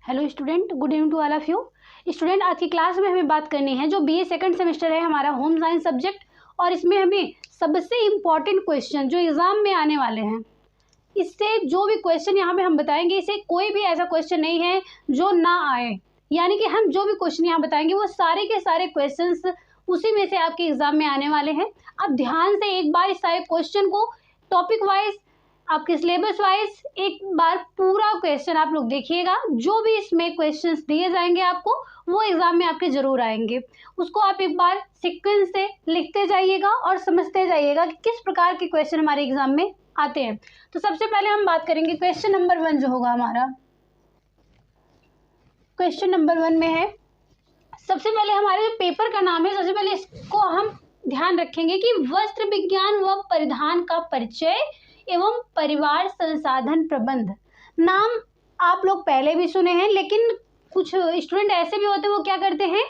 Hello student, good evening to all of you. Student, आज की class में हमें बात करनी है जो बीए सेकंड सेमेस्टर है हमारा होम साइंस सब्जेक्ट, और इसमें हमें सबसे इम्पॉर्टेंट क्वेश्चन जो एग्जाम में आने वाले हैं, इससे जो भी क्वेश्चन यहाँ पे हम बताएंगे, इसे कोई भी ऐसा क्वेश्चन नहीं है जो ना आए। यानी कि हम जो भी क्वेश्चन यहाँ बताएंगे वो सारे के सारे क्वेश्चंस उसी में से आपके एग्जाम में आने वाले हैं। आप ध्यान से एक बार इस सारे क्वेश्चन को टॉपिक वाइज, आपके सिलेबस वाइज एक बार पूरा क्वेश्चन आप लोग देखिएगा। जो भी इसमें क्वेश्चंस दिए जाएंगे आपको, वो एग्जाम में आपके जरूर आएंगे। उसको आप एक बार सीक्वेंस से लिखते जाइएगा और समझते जाइएगा कि किस प्रकार के क्वेश्चन हमारे एग्जाम में आते हैं। तो सबसे पहले हम बात करेंगे क्वेश्चन नंबर 1 जो होगा हमारा। क्वेश्चन नंबर 1 में है, सबसे पहले हमारे जो पेपर का नाम है, सबसे पहले इसको हम ध्यान रखेंगे कि वस्त्र विज्ञान व परिधान का परिचय एवं परिवार संसाधन प्रबंध। नाम आप लोग पहले भी सुने हैं, लेकिन कुछ स्टूडेंट ऐसे भी होते हैं वो क्या करते हैं,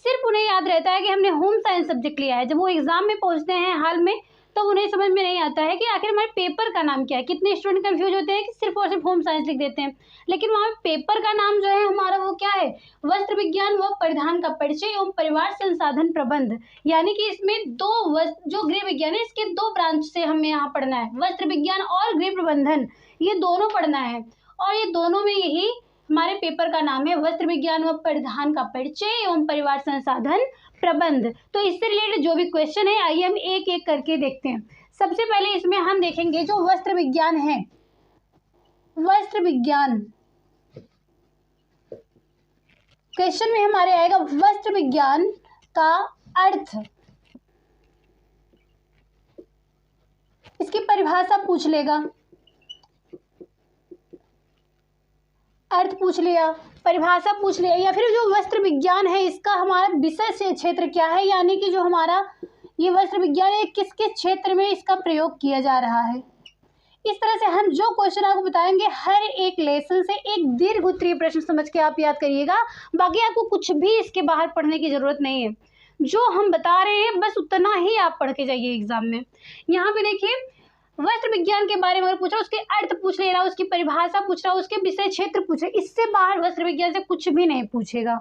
सिर्फ उन्हें याद रहता है कि हमने होम साइंस सब्जेक्ट लिया है। जब वो एग्जाम में पहुंचते हैं हाल में, तो उन्हें समझ में नहीं आता है कि आखिर हमारे पेपर का नाम क्या है। कितने स्टूडेंट कंफ्यूज होते हैं कि सिर्फ और सिर्फ होम साइंस लिख देते हैं, लेकिन वहाँ पेपर का नाम जो है हमारा वो क्या है, वस्त्र विज्ञान व परिधान का परिचय एवं परिवार संसाधन प्रबंध। यानी कि इसमें दो वस्त्र, जो गृह विज्ञान है, इसके दो ब्रांच से हमें यहाँ पढ़ना है, वस्त्र विज्ञान और गृह प्रबंधन, ये दोनों पढ़ना है। और ये दोनों में यही हमारे पेपर का नाम है, वस्त्र विज्ञान व परिधान का परिचय एवं परिवार संसाधन प्रबंध। तो इससे रिलेटेड जो भी क्वेश्चन है, आइए हम एक एक करके देखते हैं। सबसे पहले इसमें हम देखेंगे जो वस्त्र विज्ञान है, वस्त्र विज्ञान क्वेश्चन में हमारे आएगा वस्त्र विज्ञान का अर्थ। इसकी परिभाषा पूछ लेगा, अर्थ पूछ लिया, परिभाषा पूछ लिया, या फिर जो वस्त्र विज्ञान है इसका हमारा विषय से क्षेत्र क्या है, यानी कि जो हमारा ये वस्त्र विज्ञान है किसके क्षेत्र में इसका प्रयोग किया जा रहा है। इस तरह से हम जो क्वेश्चन आपको बताएंगे, हर एक लेसन से एक दीर्घ उत्तरीय प्रश्न समझ के आप याद करिएगा। बाकी आपको कुछ भी इसके बाहर पढ़ने की जरूरत नहीं है, जो हम बता रहे हैं बस उतना ही आप पढ़ के जाइए एग्जाम में। यहाँ पे देखिए, वस्त्र विज्ञान के बारे में अगर पूछ रहा, उसके अर्थ पूछ ले रहा, उसकी परिभाषा पूछ रहा, उसके विषय क्षेत्र पूछ रहा, इससे बाहर वस्त्र विज्ञान से कुछ भी नहीं पूछेगा।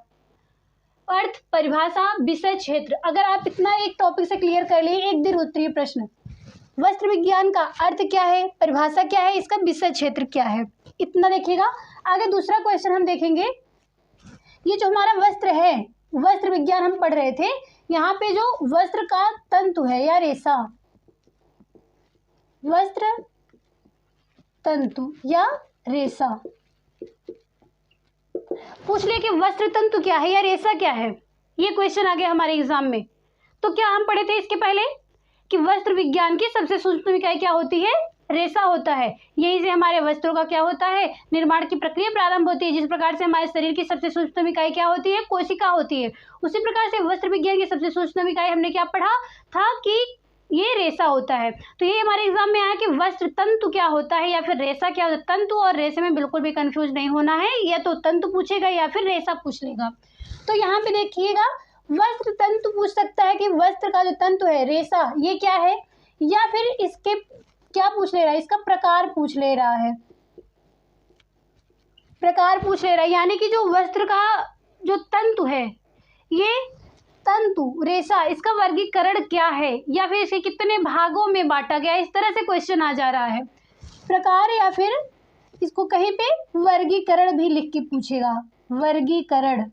अर्थ, परिभाषा, विषय क्षेत्र, अगर आप इतना एक टॉपिक से क्लियर कर लिए, एक दीर्घ उत्तरीय प्रश्न, वस्त्र विज्ञान का अर्थ क्या है, परिभाषा क्या है, इसका विषय क्षेत्र क्या है, इतना देखिएगा। आगे दूसरा क्वेश्चन हम देखेंगे, ये जो हमारा वस्त्र है, वस्त्र विज्ञान हम पढ़ रहे थे, यहाँ पे जो वस्त्र का तंतु है या रेशा, वस्त्र तंतु या रेशा, पूछ ले कि वस्त्र तंतु क्या है या रेशा क्या है। ये क्वेश्चन आ गया हमारे एग्जाम में। तो क्या हम पढ़े थे इसके पहले कि वस्त्र विज्ञान की सबसे सूक्ष्म इकाई क्या होती है, रेशा होता है। यहीं से हमारे वस्त्रों का क्या होता है, निर्माण की प्रक्रिया प्रारंभ होती है। जिस प्रकार से हमारे शरीर की सबसे सूक्ष्म इकाई क्या होती है, कोशिका होती है, उसी प्रकार से वस्त्र विज्ञान की सबसे सूक्ष्म इकाई हमने क्या पढ़ा था कि ये रेशा होता है। तो ये हमारे एग्जाम में आया कि वस्त्र तंतु क्या होता है या फिर रेशा क्या होता है। तंतु और रेशे में बिल्कुल भी कंफ्यूज नहीं होना है, या तो तंतु पूछेगा या फिर रेशा पूछ लेगा। तो यहाँ पे देखिएगा, वस्त्र तंतु पूछ सकता है कि वस्त्र का जो तंतु है, रेशा, ये क्या है, या फिर इसके क्या पूछ ले रहा है, इसका प्रकार पूछ ले रहा है, प्रकार पूछ ले रहा है। यानी कि जो वस्त्र का जो तंतु है, ये तंतु, रेशा, इसका वर्गीकरण क्या है, या फिर इसे कितने भागों में बांटा गया, इस तरह से क्वेश्चन आ जा रहा है। प्रकार या फिर इसको कहीं पे वर्गीकरण भी लिख के पूछेगा, वर्गीकरण,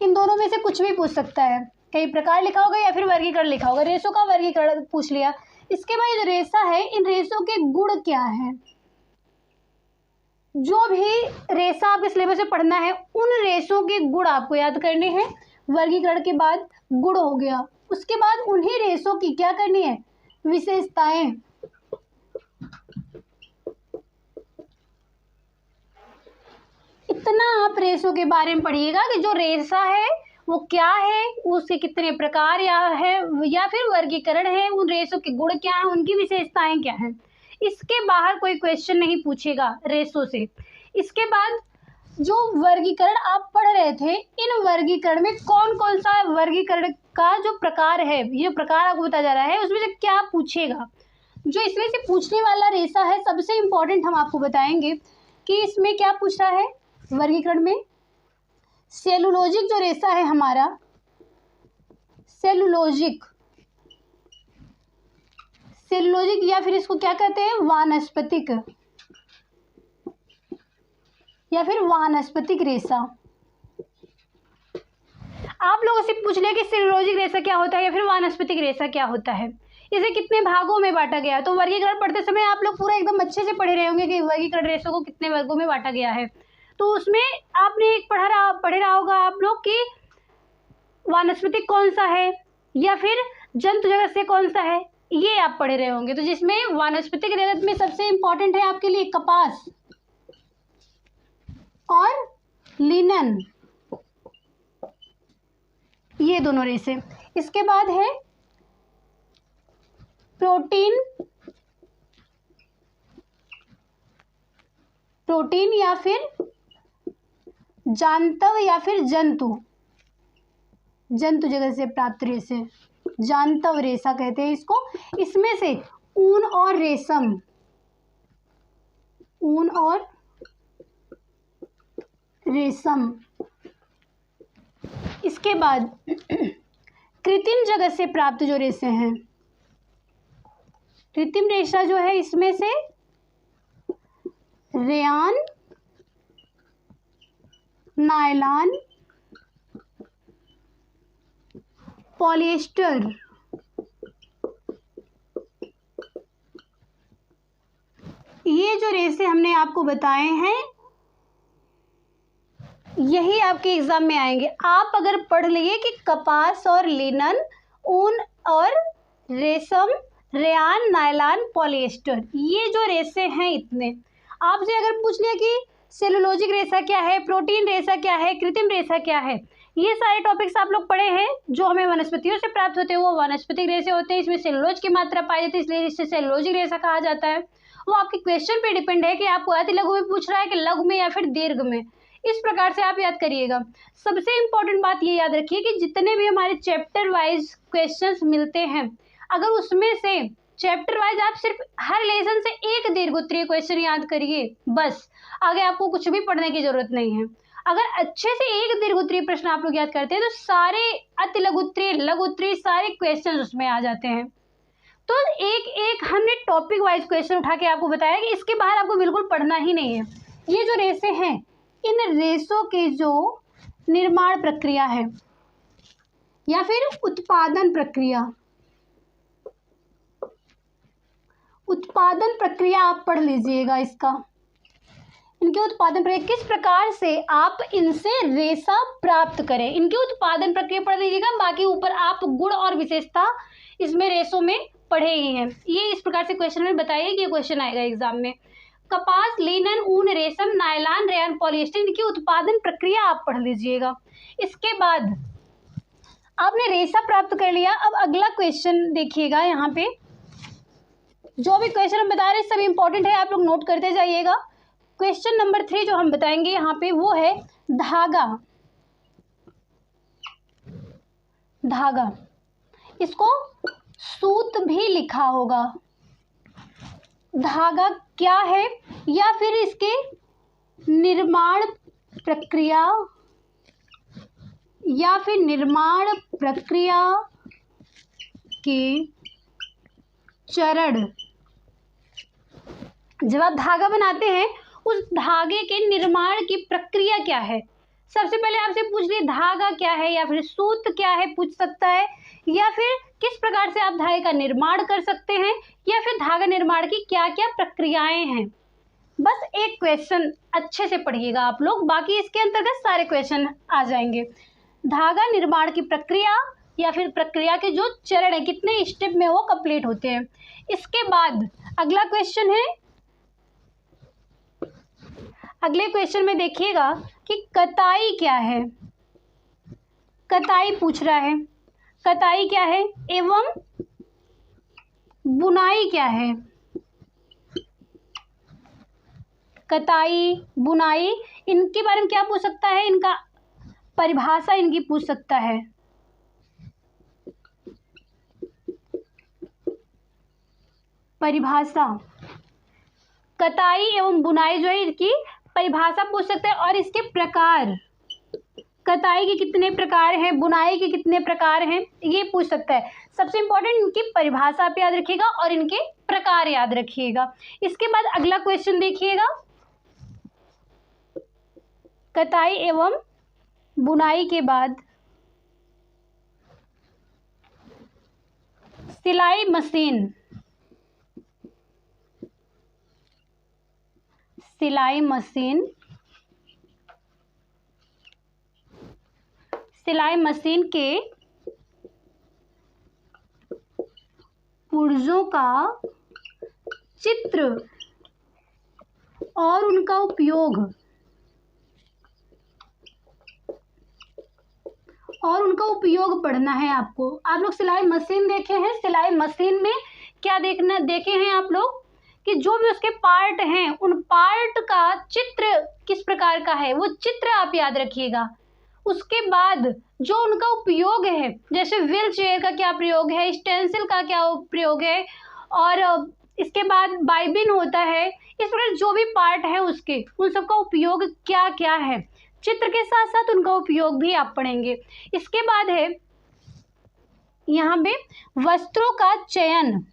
इन दोनों में से कुछ भी पूछ सकता है। कहीं प्रकार लिखा होगा या फिर वर्गीकरण लिखा होगा। रेशों का वर्गीकरण पूछ लिया। इसके बाद जो रेशा है, इन रेशों के गुण क्या है, जो भी रेशा आप सिलेबस में पढ़ना है, उन रेशों के गुण आपको याद करने हैं। वर्गीकरण के बाद गुण हो गया, उसके बाद उन्हीं रेशों की क्या करनी है, विशेषताएं। इतना आप रेशों के बारे में पढ़िएगा कि जो रेशा है वो क्या है, उसके कितने प्रकार या फिर वर्गीकरण है, उन रेशों के गुण क्या है, उनकी विशेषताएं क्या है। इसके बाहर कोई क्वेश्चन नहीं पूछेगा रेशों से। इसके बाद जो वर्गीकरण आप पढ़ रहे थे, इन वर्गीकरण में कौन कौन सा वर्गीकरण का जो प्रकार है, ये प्रकार आपको बताया जा रहा है, उसमें से क्या पूछेगा। जो इसमें से पूछने वाला रेशा है, सबसे इम्पोर्टेंट हम आपको बताएंगे कि इसमें क्या पूछ रहा है, वर्गीकरण में सेलुलोजिक जो रेशा है हमारा, सेलुलोजिक या फिर इसको क्या कहते हैं, वानस्पतिक या फिर वानस्पतिक रेशा। आप लोगों से पूछ लिया कि सेलुलोजिक रेशा क्या होता है या फिर वानस्पतिक रेशा क्या होता है, इसे कितने भागों में बांटा गया। तो वर्गीकरण पढ़ते समय आप लोग पूरा एकदम अच्छे से पढ़े रहे होंगे कि वर्गीकरण रेशों को कितने वर्गों में बांटा गया है। तो उसमें आपने एक पढ़े रहा होगा आप लोग कि वानस्पतिक कौन सा है या फिर जंतु जगत से कौन सा है, ये आप पढ़े रहे होंगे। तो जिसमें वानस्पतिक जगत में सबसे इम्पोर्टेंट है आपके लिए कपास और लिनन, ये दोनों रेशे। इसके बाद है प्रोटीन या फिर जांतव या फिर जंतु जगत से प्राप्त रेशे, जांतव रेशा कहते हैं इसको। इसमें से ऊन और रेशम। इसके बाद कृत्रिम जगत से प्राप्त जो रेशे हैं, कृत्रिम रेशा जो है इसमें से रेयान, नायलॉन, पॉलिएस्टर, ये जो रेशे हमने आपको बताए हैं यही आपके एग्जाम में आएंगे। आप अगर पढ़ लिए कि कपास और लिनन, ऊन और रेशम, रेयान, नायलॉन, पॉलिएस्टर, ये जो रेशे हैं इतने, आपसे अगर पूछ लिया कि सेलुलोजिक रेशा क्या है, प्रोटीन रेशा क्या है, कृत्रिम रेशा क्या है, ये सारे टॉपिक्स आप लोग पढ़े हैं जो हमें वनस्पतियों से प्राप्त होते हैं, वो वानस्पतिक रेशे होते हैं। इसमें सेलुलोज की मात्रा पाई जाती है, इसलिए इसे सेलुलोजिक रेशा कहा जाता है। वो आपके क्वेश्चन पे डिपेंड है कि आपको अति लघु में पूछ रहा है कि लघु में या फिर दीर्घ में, इस प्रकार से आप याद करिएगा। सबसे इम्पोर्टेंट बात ये याद रखिए कि जितने भी हमारे चैप्टर वाइज क्वेश्चंस मिलते हैं, अगर उसमें से चैप्टर वाइज आप सिर्फ हर लेसन से एक दीर्घोत्तरीय क्वेश्चन याद करिए, बस आगे आपको कुछ भी पढ़ने की जरूरत नहीं है। अगर अच्छे से एक दीर्घोत्तरीय प्रश्न आप लोग याद करते हैं तो सारे अति लघुत्तरीय, लघुत्तरीय सारे क्वेश्चन उसमें आ जाते हैं। तो एक हमने टॉपिक वाइज क्वेश्चन उठा के आपको बताया कि इसके बाहर आपको बिल्कुल पढ़ना ही नहीं है। ये जो रेशे हैं, इन रेशों के जो निर्माण प्रक्रिया है या फिर उत्पादन प्रक्रिया आप पढ़ लीजिएगा। इसका इनके उत्पादन प्रक्रिया किस प्रकार से आप इनसे रेशा प्राप्त करें, इनकी उत्पादन प्रक्रिया पढ़ लीजिएगा। बाकी ऊपर आप गुण और विशेषता इसमें रेशों में पढ़े ही हैं। ये इस प्रकार से क्वेश्चन में बताइए कि ये क्वेश्चन आएगा एग्जाम में। कपास, लिनन, ऊन, रेशम, नायलॉन, रेयान, पॉलिएस्टर, इनकी उत्पादन प्रक्रिया आप पढ़ लीजिएगा। इसके बाद आपने रेशा प्राप्त कर लिया। अब अगला क्वेश्चन देखिएगा, यहाँ पे जो भी क्वेश्चन हम बता रहे हैं सब इंपॉर्टेंट है, आप लोग नोट करते जाइएगा। क्वेश्चन नंबर 3 जो हम बताएंगे यहाँ पे वो है धागा। इसको सूत भी लिखा होगा। धागा क्या है या फिर इसके निर्माण प्रक्रिया के चरण। जब आप धागा बनाते हैं उस धागे के निर्माण की प्रक्रिया क्या है, सबसे पहले आपसे पूछ लिए धागा क्या है या फिर सूत क्या है पूछ सकता है, या फिर किस प्रकार से आप धागे का निर्माण कर सकते हैं, या फिर धागा निर्माण की क्या क्या प्रक्रियाएं हैं। बस एक क्वेश्चन अच्छे से पढ़िएगा आप लोग, बाकी इसके अंतर्गत सारे क्वेश्चन आ जाएंगे। धागा निर्माण की प्रक्रिया या फिर प्रक्रिया के जो चरण है, कितने स्टेप में वो कंप्लीट होते हैं। इसके बाद अगला क्वेश्चन है, अगले क्वेश्चन में देखिएगा कि कताई क्या है। कताई पूछ रहा है, कताई क्या है एवं बुनाई क्या है। कताई, बुनाई, इनके बारे में क्या पूछ सकता है, इनका परिभाषा इनकी पूछ सकता है। परिभाषा, कताई एवं बुनाई जो है इसकी परिभाषा पूछ सकता है और इसके प्रकार, कताई के कितने प्रकार हैं, बुनाई के कितने प्रकार हैं, ये पूछ सकता है। सबसे इंपॉर्टेंट इनकी परिभाषा आप याद रखिएगा और इनके प्रकार याद रखिएगा। इसके बाद अगला क्वेश्चन देखिएगा, कताई एवं बुनाई के बाद सिलाई मशीन, सिलाई मशीन, सिलाई मशीन के पुर्जों का चित्र और उनका उपयोग, पढ़ना है आपको। आप लोग सिलाई मशीन देखे हैं, सिलाई मशीन में क्या देखे हैं आप लोग कि जो भी उसके पार्ट हैं उन पार्ट का चित्र किस प्रकार का है, वो चित्र आप याद रखिएगा। उसके बाद जो उनका उपयोग है, जैसे व्हील चेयर का क्या प्रयोग है, स्टेंसिल का क्या प्रयोग है, और इसके बाद बाइबिन होता है, इस प्रकार जो भी पार्ट है उसके उन सबका उपयोग क्या क्या है, चित्र के साथ साथ उनका उपयोग भी आप पढ़ेंगे। इसके बाद है यहाँ पे वस्त्रों का चयन,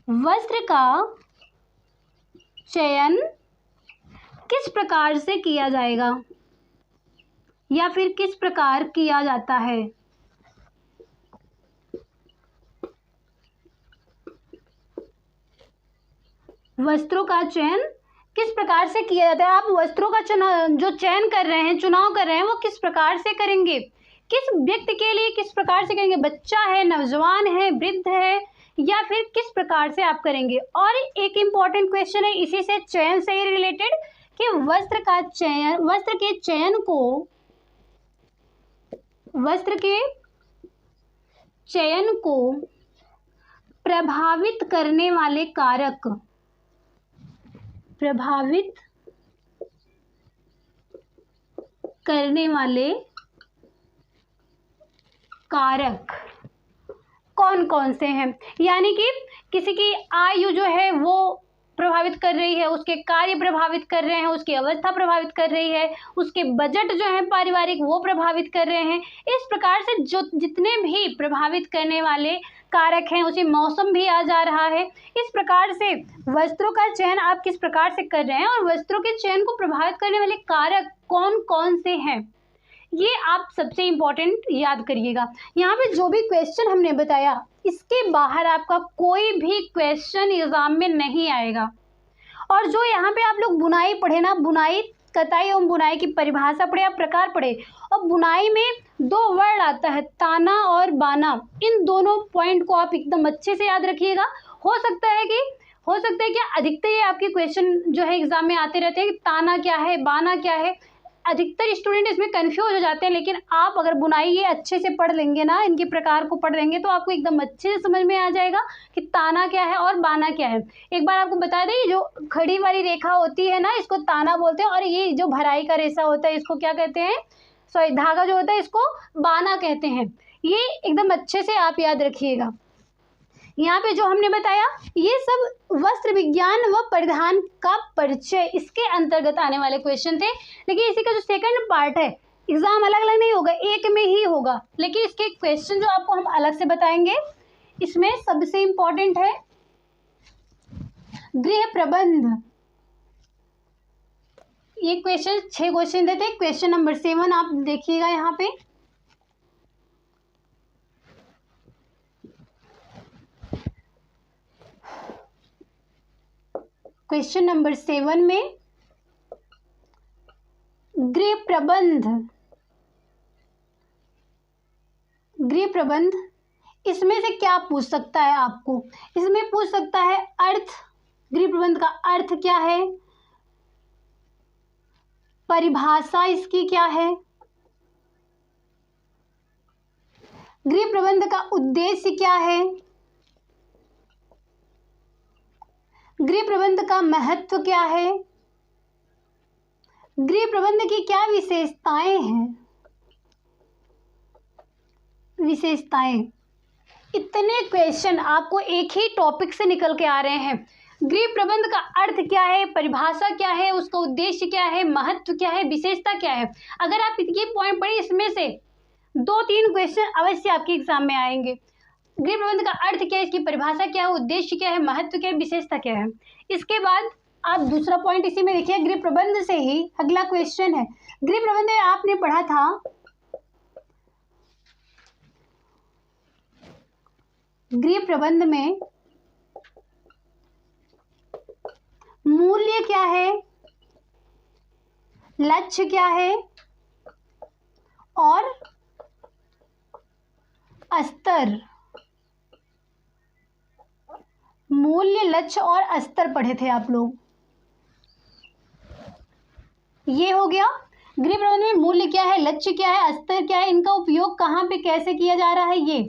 वस्त्र का चयन किस प्रकार से किया जाएगा या फिर किस प्रकार किया जाता है। वस्त्रों का चयन किस प्रकार से किया जाता है। आप वस्त्रों का जो चयन कर रहे हैं, चुनाव कर रहे हैं, वो किस प्रकार से करेंगे, किस व्यक्ति के लिए किस प्रकार से करेंगे, बच्चा है, नौजवान है, वृद्ध है, या फिर किस प्रकार से आप करेंगे। और एक इम्पॉर्टेंट क्वेश्चन है इसी से, चयन से ही रिलेटेड, कि वस्त्र के चयन को प्रभावित करने वाले कारक, कौन कौन से हैं। यानी कि किसी की आयु जो है वो प्रभावित कर रही है, उसके कार्य प्रभावित कर रहे हैं, उसकी अवस्था प्रभावित कर रही है, उसके बजट जो है पारिवारिक वो प्रभावित कर रहे हैं। इस प्रकार से जो जितने भी प्रभावित करने वाले कारक हैं, उसी मौसम भी आ जा रहा है। इस प्रकार से वस्त्रों का चयन आप किस प्रकार से कर रहे हैं और वस्त्रों के चयन को प्रभावित करने वाले कारक कौन कौन से हैं, ये आप सबसे इम्पोर्टेंट याद करिएगा। यहाँ पे जो भी क्वेश्चन हमने बताया, इसके बाहर आपका कोई भी क्वेश्चन एग्जाम में नहीं आएगा। और जो यहाँ पे आप लोग बुनाई पढ़े ना, बुनाई, कताई एवं बुनाई की परिभाषा पढ़े, आप प्रकार पढ़े, और बुनाई में 2 वर्ड आता है, ताना और बाना। इन दोनों पॉइंट को आप एकदम अच्छे से याद रखिएगा। हो सकता है कि अधिकतर ये आपके क्वेश्चन जो है एग्जाम में आते रहते हैं कि ताना क्या है, बाना क्या है। अधिकतर स्टूडेंट इसमें कंफ्यूज हो जाते हैं, लेकिन आप अगर बुनाई ये अच्छे से पढ़ लेंगे ना, इनके प्रकार को पढ़ लेंगे, तो आपको एकदम अच्छे से समझ में आ जाएगा कि ताना क्या है और बाना क्या है। एक बार आपको बता दें, जो खड़ी वाली रेखा होती है ना, इसको ताना बोलते हैं, और ये जो भराई का रेशा होता है इसको क्या कहते हैं, धागा जो होता है इसको बाना कहते हैं। ये एकदम अच्छे से आप याद रखिएगा। यहाँ पे जो हमने बताया ये सब वस्त्र विज्ञान व परिधान का परिचय, इसके अंतर्गत आने वाले क्वेश्चन थे। लेकिन इसी का जो सेकंड पार्ट है, एग्जाम अलग अलग नहीं होगा, एक में ही होगा, लेकिन इसके क्वेश्चन जो आपको हम अलग से बताएंगे। इसमें सबसे इम्पोर्टेंट है गृह प्रबंध। ये क्वेश्चन 6 क्वेश्चन देते हैं। क्वेश्चन नंबर 7 आप देखिएगा यहाँ पे। क्वेश्चन नंबर 7 में गृह प्रबंध, इसमें से क्या पूछ सकता है आपको। इसमें पूछ सकता है अर्थ, गृह प्रबंध का अर्थ क्या है, परिभाषा इसकी क्या है, गृह प्रबंध का उद्देश्य क्या है, गृह प्रबंध का महत्व क्या है, गृह प्रबंध की क्या विशेषताएं हैं, इतने क्वेश्चन आपको एक ही टॉपिक से निकल के आ रहे हैं। गृह प्रबंध का अर्थ क्या है, परिभाषा क्या है, उसका उद्देश्य क्या है, महत्व क्या है, विशेषता क्या है। अगर आप ये पॉइंट पढ़े, इसमें से 2-3 क्वेश्चन अवश्य आपके एग्जाम में आएंगे। गृह प्रबंध का अर्थ क्या है, इसकी परिभाषा क्या है, उद्देश्य क्या है, महत्व क्या है, विशेषता क्या है। इसके बाद आप दूसरा पॉइंट इसी में देखिए, गृह प्रबंध से ही अगला क्वेश्चन है। गृह प्रबंध में आपने पढ़ा था गृह प्रबंध में मूल्य क्या है, लक्ष्य क्या है और स्तर, मूल्य, लक्ष्य और स्तर पढ़े थे आप लोग। ये हो गया गृह प्रबंध में मूल्य क्या है, लक्ष्य क्या है, स्तर क्या है, इनका उपयोग कहाँ पे कैसे किया जा रहा है। ये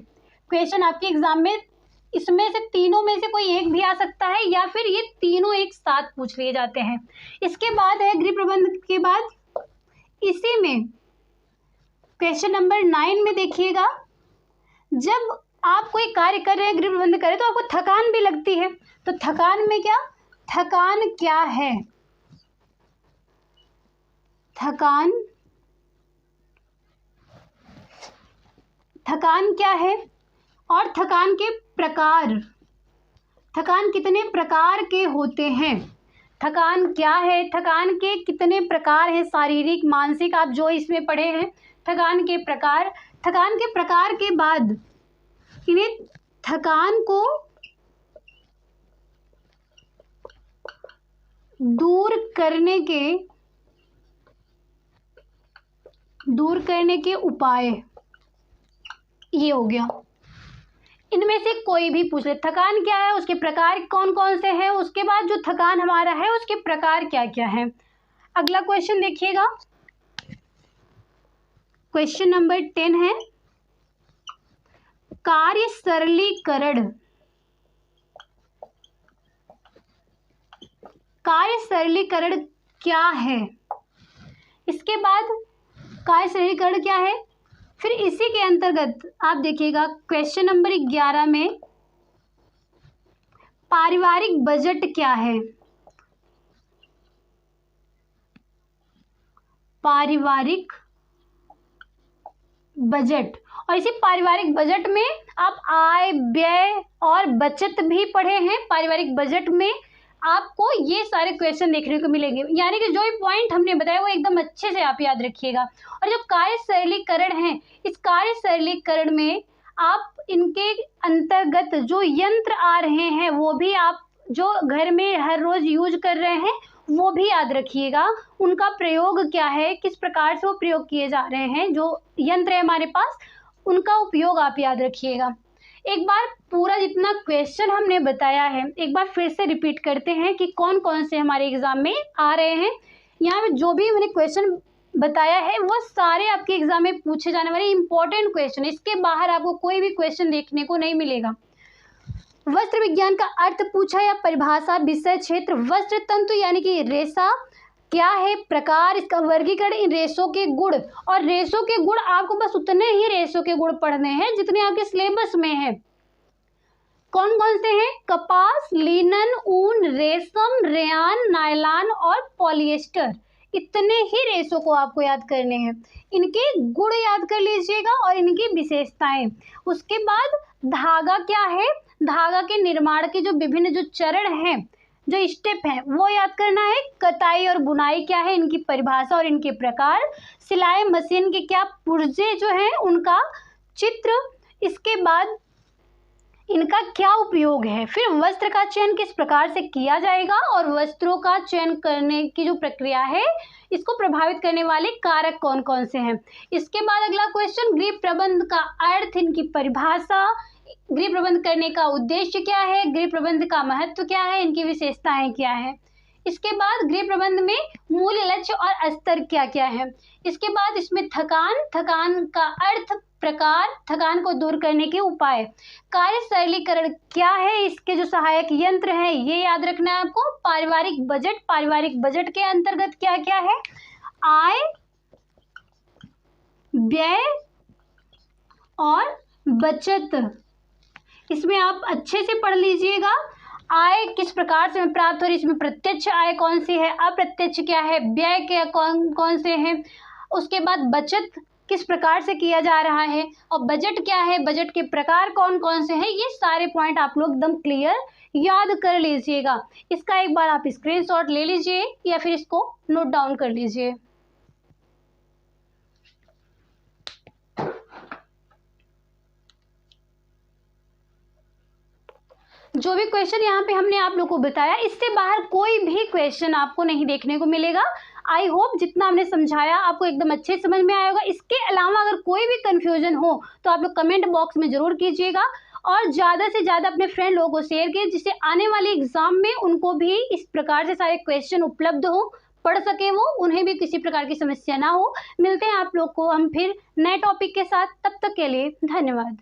क्वेश्चन आपके एग्जाम में इसमें से तीनों में से कोई एक भी आ सकता है या फिर ये तीनों एक साथ पूछ लिए जाते हैं। इसके बाद है गृह प्रबंध के बाद इसी में क्वेश्चन नंबर 9 में देखिएगा, जब आप कोई कार्य कर रहे हैं, गृह प्रबंध करें, तो आपको थकान भी लगती है। तो थकान में क्या, थकान क्या है, थकान क्या है और थकान के प्रकार, थकान कितने प्रकार के होते हैं, थकान क्या है, थकान के कितने प्रकार हैं, शारीरिक, मानसिक, आप जो इसमें पढ़े हैं। थकान के प्रकार, थकान के प्रकार के बाद इन्हें थकान को दूर करने के उपाय, ये हो गया। इनमें से कोई भी पूछ ले, थकान क्या है, उसके प्रकार कौन कौन से हैं, उसके बाद जो थकान हमारा है उसके प्रकार क्या क्या हैं। अगला क्वेश्चन देखिएगा, क्वेश्चन नंबर 10 है कार्य सरलीकरण। कार्य सरलीकरण क्या है, इसके बाद कार्य सरलीकरण क्या है, फिर इसी के अंतर्गत आप देखिएगा क्वेश्चन नंबर 11 में पारिवारिक बजट क्या है, पारिवारिक बजट। और इसी पारिवारिक बजट में आप आय, व्यय और बचत भी पढ़े हैं। पारिवारिक बजट में आपको ये सारे क्वेश्चन देखने को मिलेंगे, यानी कि जो भी पॉइंट हमने बताया वो एकदम अच्छे से आप याद रखिएगा। और जो कार्य सरलीकरण है, इस कार्य सरलीकरण में आप इनके अंतर्गत जो यंत्र आ रहे हैं वो भी आप जो घर में हर रोज यूज कर रहे हैं वो भी याद रखिएगा। उनका प्रयोग क्या है, किस प्रकार से वो प्रयोग किए जा रहे हैं, जो यंत्र है हमारे पास उनका उपयोग आप याद रखिएगा। एक बार पूरा जितना क्वेश्चन हमने बताया है एक बार फिर से रिपीट करते हैं कि कौन कौन से हमारे एग्जाम में आ रहे हैं। यहाँ में जो भी मैंने क्वेश्चन बताया है वो सारे आपके एग्जाम में पूछे जाने वाले इंपॉर्टेंट क्वेश्चन, इसके बाहर आपको कोई भी क्वेश्चन देखने को नहीं मिलेगा। वस्त्र विज्ञान का अर्थ पूछा या परिभाषा, विषय क्षेत्र, वस्त्र तंतु यानी कि रेशा क्या है, प्रकार, इसका वर्गीकरण, इन रेशों के गुण। और रेशों के गुण आपको बस उतने ही रेशों के गुण पढ़ने हैं जितने आपके सिलेबस में हैं। कौन कौन से हैं, कपास, लिनन, ऊन, रेशम, रेयान, नायलॉन और पॉलिएस्टर। इतने ही रेशों को आपको याद करने हैं, इनके गुण याद कर लीजिएगा और इनकी विशेषताएं। उसके बाद धागा क्या है, धागा के निर्माण के जो विभिन्न जो चरण हैं, जो स्टेप हैं वो याद करना है। कताई और बुनाई क्या है, इनकी परिभाषा और इनके प्रकार। सिलाई मशीन के क्या पुर्जे जो हैं उनका चित्र, इसके बाद इनका क्या उपयोग है। फिर वस्त्र का चयन किस प्रकार से किया जाएगा और वस्त्रों का चयन करने की जो प्रक्रिया है इसको प्रभावित करने वाले कारक कौन कौन से हैं। इसके बाद अगला क्वेश्चन, गृह प्रबंध का अर्थ, इनकी परिभाषा, गृह प्रबंध करने का उद्देश्य क्या है, गृह प्रबंध का महत्व क्या है, इनकी विशेषताएं क्या है। इसके बाद गृह प्रबंध में मूल्य, लक्ष्य और स्तर क्या क्या है। इसके बाद इसमें थकान, थकान का अर्थ, प्रकार, थकान को दूर करने के उपाय, कार्य सरलीकरण क्या है, इसके जो सहायक यंत्र हैं ये याद रखना है आपको। पारिवारिक बजट, पारिवारिक बजट के अंतर्गत क्या क्या है, आय, व्यय और बचत, इसमें आप अच्छे से पढ़ लीजिएगा। आय किस प्रकार से हमें प्राप्त हो रही है, इसमें प्रत्यक्ष आय कौन सी है, अप्रत्यक्ष क्या है, व्यय क्या कौन कौन से हैं, उसके बाद बचत किस प्रकार से किया जा रहा है, और बजट क्या है, बजट के प्रकार कौन कौन से हैं, ये सारे पॉइंट आप लोग एकदम क्लियर याद कर लीजिएगा। इसका एक बार आप स्क्रीनशॉट ले लीजिए या फिर इसको नोट डाउन कर लीजिए। जो भी क्वेश्चन यहाँ पे हमने आप लोग को बताया, इससे बाहर कोई भी क्वेश्चन आपको नहीं देखने को मिलेगा। आई होप जितना हमने समझाया आपको एकदम अच्छे समझ में आया होगा। इसके अलावा अगर कोई भी कंफ्यूजन हो तो आप लोग कमेंट बॉक्स में ज़रूर कीजिएगा, और ज़्यादा से ज़्यादा अपने फ्रेंड लोगों को शेयर कीजिए, जिससे आने वाले एग्जाम में उनको भी इस प्रकार से सारे क्वेश्चन उपलब्ध हो, पढ़ सके वो, उन्हें भी किसी प्रकार की समस्या ना हो। मिलते हैं आप लोग को हम फिर नए टॉपिक के साथ, तब तक के लिए धन्यवाद।